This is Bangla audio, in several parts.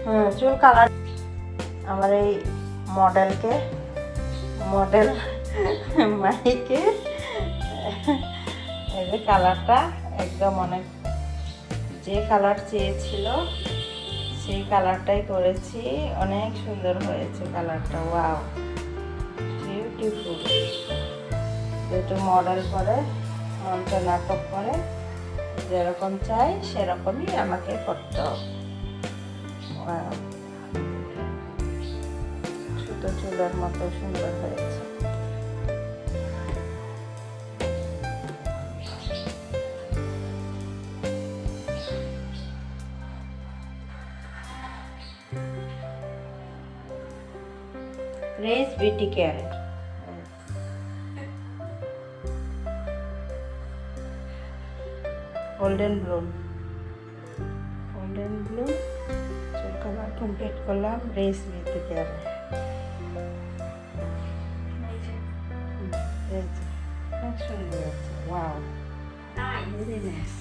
চুল কালার আমার এই মডেল মাইকে এই যে কালারটা একদম অনেক যে কালার চেয়েছিল সেই কালারটাই করেছি। অনেক সুন্দর হয়েছে কালারটা, ওয়াও বিউটিফুল। যেহেতু মডেল করে মঞ্চ নাটক করে যেরকম চাই সেরকমই আমাকে করতে হবে। ছোট চুলের মতো সুন্দর হয়েছে। Race beauty care golden blue চুল কালার কমপ্লিট করলাম রেস বিউটি কেয়ার। অনেক সুন্দর আছে, ওয়াও ভেরি নাইস।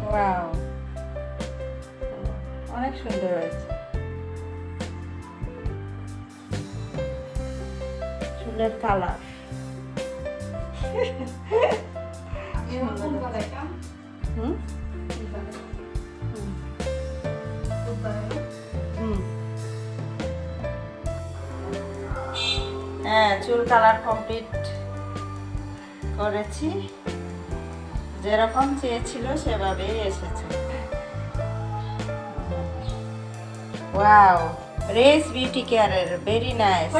ওয়াও অনেক সুন্দর হয়েছে। চুলের কালার হ্যাঁ, চুল কালার কমপ্লিট করেছি, যেরকম চেয়েছিল সেভাবেই এসেছে। ওয়াও রেস বিউটি কেয়ারের ভেরি নাইস।